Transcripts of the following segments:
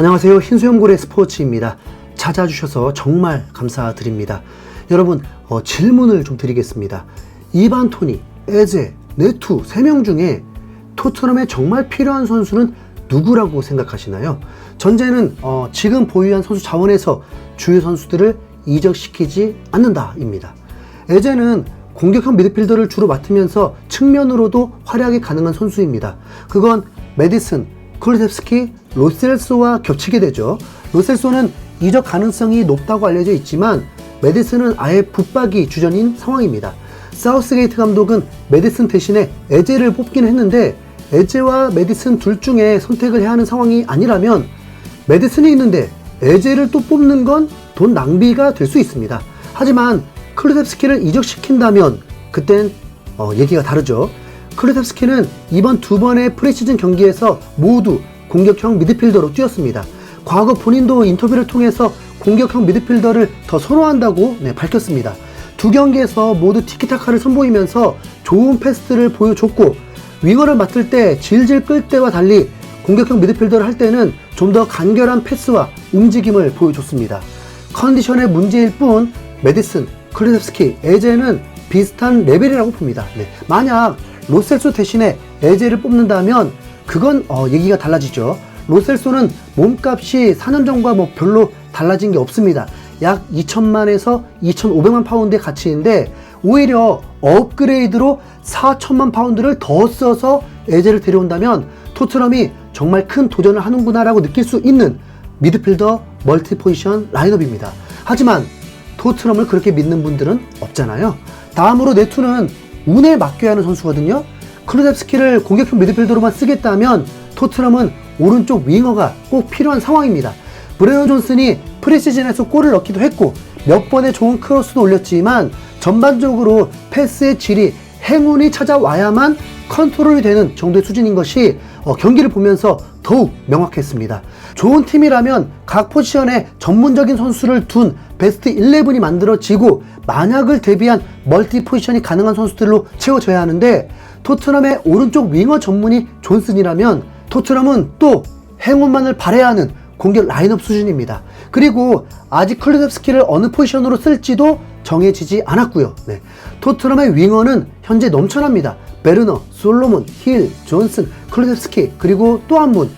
안녕하세요. 흰수염고래 스포츠입니다. 찾아주셔서 정말 감사드립니다. 여러분, 질문을 좀 드리겠습니다. 이반 토니, 에제, 네투 3명 중에 토트넘에 정말 필요한 선수는 누구라고 생각하시나요? 전제는 지금 보유한 선수 자원에서 주요 선수들을 이적시키지 않는다입니다. 에제는 공격형 미드필더를 주로 맡으면서 측면으로도 활약이 가능한 선수입니다. 그건 메디슨, 쿨셉스키, 로셀소와 겹치게 되죠. 로셀소는 이적 가능성이 높다고 알려져 있지만 메디슨은 아예 붙박이 주전인 상황입니다. 사우스게이트 감독은 메디슨 대신에 에제를 뽑긴 했는데 에제와 메디슨 둘 중에 선택을 해야 하는 상황이 아니라면 메디슨이 있는데 에제를 또 뽑는 건 돈 낭비가 될 수 있습니다. 하지만 클루셉스키를 이적시킨다면 그땐 얘기가 다르죠. 클루셉스키는 이번 2번의 프리시즌 경기에서 모두 공격형 미드필더로 뛰었습니다. 과거 본인도 인터뷰를 통해서 공격형 미드필더를 더 선호한다고 밝혔습니다. 두 경기에서 모두 티키타카를 선보이면서 좋은 패스를 보여줬고 윙어를 맡을 때 질질 끌 때와 달리 공격형 미드필더를 할 때는 좀 더 간결한 패스와 움직임을 보여줬습니다. 컨디션의 문제일 뿐 메디슨, 클루셉스키, 에제는 비슷한 레벨이라고 봅니다. 만약 로셀소 대신에 에제를 뽑는다면 그건 얘기가 달라지죠. 로셀소는 몸값이 4년 전과 별로 달라진 게 없습니다. 약 2천만에서 2,500만 파운드의 가치인데 오히려 업그레이드로 4천만 파운드를 더 써서 에제를 데려온다면 토트넘이 정말 큰 도전을 하는구나 라고 느낄 수 있는 미드필더 멀티 포지션 라인업입니다. 하지만 토트넘을 그렇게 믿는 분들은 없잖아요. 다음으로 네투는 운에 맡겨야 하는 선수거든요. 클루셉스키를 공격형 미드필더로만 쓰겠다면 토트넘은 오른쪽 윙어가 꼭 필요한 상황입니다. 브레넌 존슨이 프리시즌에서 골을 넣기도 했고 몇 번의 좋은 크로스도 올렸지만 전반적으로 패스의 질이 행운이 찾아와야만 컨트롤이 되는 정도의 수준인 것이 경기를 보면서 더욱 명확했습니다. 좋은 팀이라면 각 포지션에 전문적인 선수를 둔 베스트 11이 만들어지고 만약을 대비한 멀티 포지션이 가능한 선수들로 채워져야 하는데 토트넘의 오른쪽 윙어 전문이 존슨이라면 토트넘은 또 행운만을 바라야 하는 공격 라인업 수준입니다. 그리고 아직 클루셉스키를 어느 포지션으로 쓸지도 정해지지 않았고요. 토트넘의 윙어는 현재 넘쳐납니다. 베르너, 솔로몬, 힐, 존슨, 클루셉스키 그리고 또 한 분,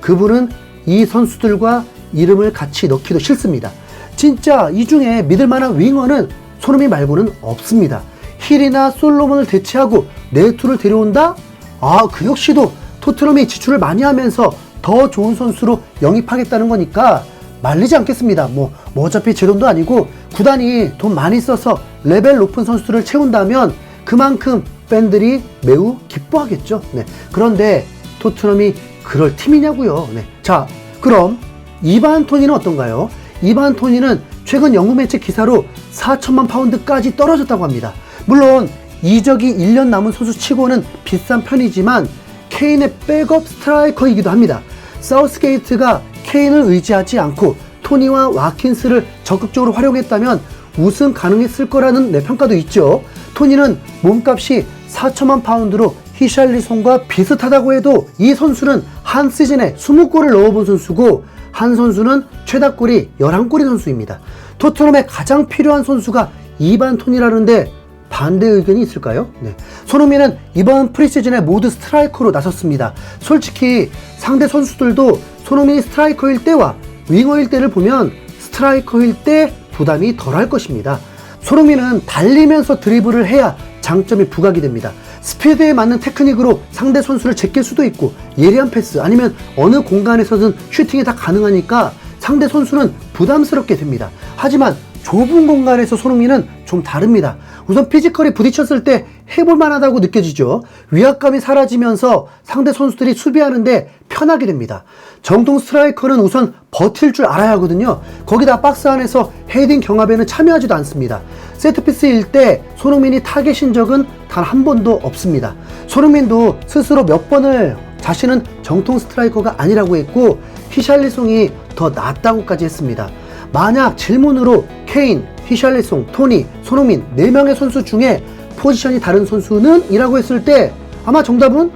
그분은 이 선수들과 이름을 같이 넣기도 싫습니다. 진짜 이 중에 믿을만한 윙어는 손흥민 말고는 없습니다. 힐이나 솔로몬을 대체하고 네투를 데려온다? 그 역시도 토트넘이 지출을 많이 하면서 더 좋은 선수로 영입하겠다는 거니까 말리지 않겠습니다. 어차피 제 돈도 아니고 구단이 돈 많이 써서 레벨 높은 선수들을 채운다면 그만큼 팬들이 매우 기뻐하겠죠. 그런데 토트넘이 그럴 팀이냐고요. 자, 그럼 이반 토니는 어떤가요? 이반 토니는 최근 영국 매체 기사로 4천만 파운드까지 떨어졌다고 합니다. 물론 이적이 1년 남은 선수 치고는 비싼 편이지만 케인의 백업 스트라이커이기도 합니다. 사우스게이트가 케인을 의지하지 않고 토니와 와킨스를 적극적으로 활용했다면 우승 가능했을 거라는 평가도 있죠. 토니는 몸값이 4천만 파운드로 히샬리송과 비슷하다고 해도 이 선수는 한 시즌에 20골을 넣어본 선수고 한 선수는 최다 골이 11골인 선수입니다. 토트넘에 가장 필요한 선수가 이반 토니라는데 반대 의견이 있을까요? 손흥민은 이번 프리시즌에 모두 스트라이커로 나섰습니다. 솔직히 상대 선수들도 손흥민이 스트라이커일 때와 윙어일 때를 보면 스트라이커일 때 부담이 덜할 것입니다. 손흥민은 달리면서 드리블을 해야 장점이 부각이 됩니다. 스피드에 맞는 테크닉으로 상대 선수를 제낄 수도 있고 예리한 패스 아니면 어느 공간에서든 슈팅이 다 가능하니까 상대 선수는 부담스럽게 됩니다. 하지만 좁은 공간에서 손흥민은 좀 다릅니다. 우선 피지컬이 부딪혔을 때 해볼 만하다고 느껴지죠. 위압감이 사라지면서 상대 선수들이 수비하는데 편하게 됩니다. 정통 스트라이커는 우선 버틸 줄 알아야 하거든요. 거기다 박스 안에서 헤딩 경합에는 참여하지도 않습니다. 세트피스일 때 손흥민이 타겟인 적은 단 한 번도 없습니다. 손흥민도 스스로 몇 번을 자신은 정통 스트라이커가 아니라고 했고 히샬리송이 더 낫다고까지 했습니다. 만약 질문으로 케인, 히샬리송, 토니, 손흥민 4명의 선수 중에 포지션이 다른 선수는? 이라고 했을 때 아마 정답은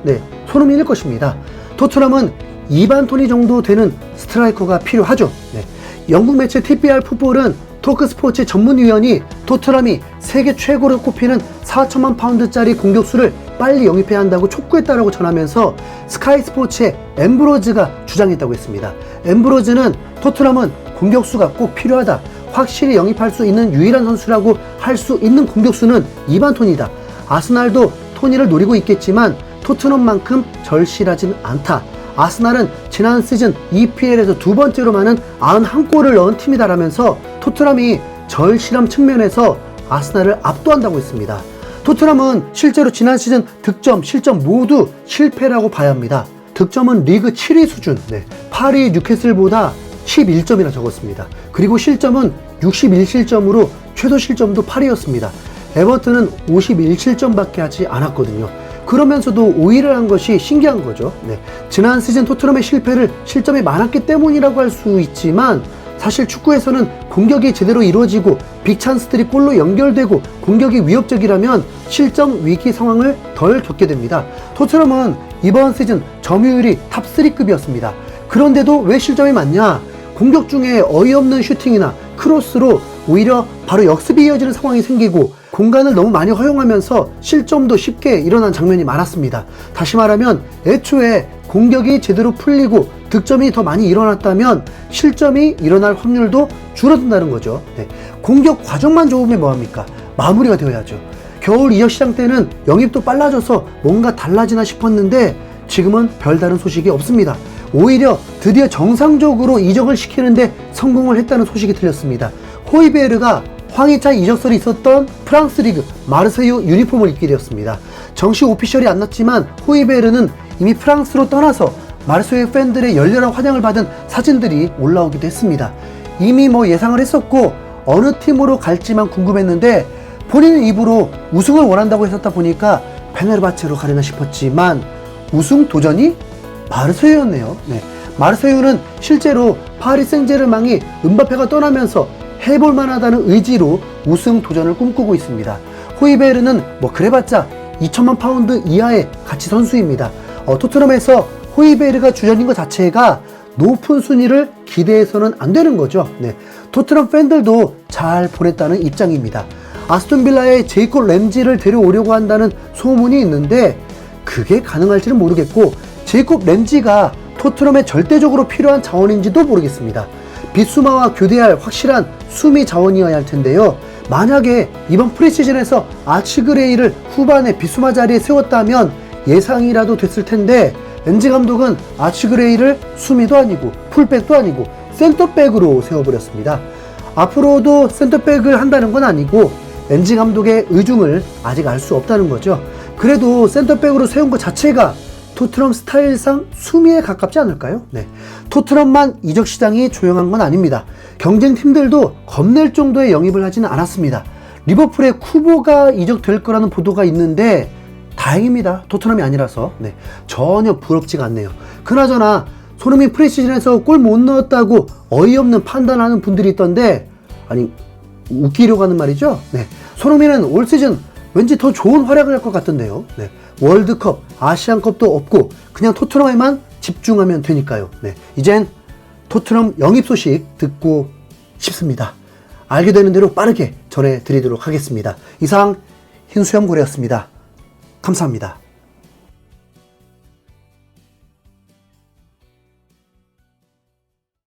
손흥민일 것입니다. 토트넘은 2반 토니 정도 되는 스트라이커가 필요하죠. 네. 영국 매체 TPR 풋볼은 토크스포츠 전문위원이 토트넘이 세계 최고로 꼽히는 4천만 파운드짜리 공격수를 빨리 영입해야 한다고 촉구했다라고 전하면서 스카이 스포츠의 엠브로즈가 주장했다고 했습니다. 엠브로즈는 토트넘은 공격수가 꼭 필요하다. 확실히 영입할 수 있는 유일한 선수라고 할 수 있는 공격수는 이반 토니다. 아스날도 토니를 노리고 있겠지만 토트넘만큼 절실하진 않다. 아스날은 지난 시즌 EPL에서 두 번째로 많은 91골을 넣은 팀이다라면서 토트넘이 절실함 측면에서 아스날을 압도한다고 했습니다. 토트넘은 실제로 지난 시즌 득점, 실점 모두 실패라고 봐야 합니다. 득점은 리그 7위 수준, 8위 뉴캐슬보다 11점이나 적었습니다. 그리고 실점은 61실점으로 최소 실점도 8위였습니다. 에버튼은 51실점밖에 하지 않았거든요. 그러면서도 5위를 한 것이 신기한 거죠. 지난 시즌 토트넘의 실패를 실점이 많았기 때문이라고 할 수 있지만 사실 축구에서는 공격이 제대로 이루어지고 빅찬스들이 골로 연결되고 공격이 위협적이라면 실점 위기 상황을 덜 겪게 됩니다. 토트넘은 이번 시즌 점유율이 탑3급이었습니다. 그런데도 왜 실점이 많냐? 공격 중에 어이없는 슈팅이나 크로스로 오히려 바로 역습이 이어지는 상황이 생기고 공간을 너무 많이 허용하면서 실점도 쉽게 일어난 장면이 많았습니다. 다시 말하면 애초에 공격이 제대로 풀리고 득점이 더 많이 일어났다면 실점이 일어날 확률도 줄어든다는 거죠. 공격 과정만 좋으면 뭐합니까? 마무리가 되어야죠. 겨울 이적 시장 때는 영입도 빨라져서 뭔가 달라지나 싶었는데 지금은 별다른 소식이 없습니다. 오히려 드디어 정상적으로 이적을 시키는데 성공을 했다는 소식이 들렸습니다. 호이베르가 황희찬 이적설이 있었던 프랑스 리그 마르세유 유니폼을 입게 되었습니다. 정식 오피셜이 안 났지만 호이베르는 이미 프랑스로 떠나서 마르세유 팬들의 열렬한 환영을 받은 사진들이 올라오기도 했습니다. 이미 예상을 했었고 어느 팀으로 갈지만 궁금했는데 본인 입으로 우승을 원한다고 했었다 보니까 페네르바체로 가려나 싶었지만 우승 도전이 마르세유였네요. 마르세유는 실제로 파리 생제르맹이 음바페가 떠나면서 해볼 만하다는 의지로 우승 도전을 꿈꾸고 있습니다. 호이베르는 그래봤자 2천만 파운드 이하의 가치 선수입니다. 토트넘에서 호이베르가 주전인 것 자체가 높은 순위를 기대해서는 안 되는 거죠. 토트넘 팬들도 잘 보냈다는 입장입니다. 아스톤 빌라의 제이콥 램지를 데려오려고 한다는 소문이 있는데 그게 가능할지는 모르겠고 제이콥 램지가 토트넘에 절대적으로 필요한 자원인지도 모르겠습니다. 비수마와 교대할 확실한 수미 자원이어야 할 텐데요. 만약에 이번 프리시즌에서 아치그레이를 후반에 비수마 자리에 세웠다면 예상이라도 됐을 텐데 엔지 감독은 아치그레이를 수미도 아니고 풀백도 아니고 센터백으로 세워버렸습니다. 앞으로도 센터백을 한다는 건 아니고 엔지 감독의 의중을 아직 알 수 없다는 거죠. 그래도 센터백으로 세운 것 자체가 토트넘 스타일상 수미에 가깝지 않을까요? 토트넘만 이적 시장이 조용한 건 아닙니다. 경쟁팀들도 겁낼 정도의 영입을 하지는 않았습니다. 리버풀의 쿠보가 이적될 거라는 보도가 있는데 다행입니다. 토트넘이 아니라서 전혀 부럽지가 않네요. 그나저나 손흥민 프리시즌에서 골 못 넣었다고 어이없는 판단하는 분들이 있던데 아니 웃기려고 하는 말이죠. 손흥민은 올 시즌 왠지 더 좋은 활약을 할 것 같던데요. 월드컵, 아시안컵도 없고 그냥 토트넘에만 집중하면 되니까요. 이젠 토트넘 영입 소식 듣고 싶습니다. 알게 되는 대로 빠르게 전해드리도록 하겠습니다. 이상 흰수염고래였습니다. 감사합니다.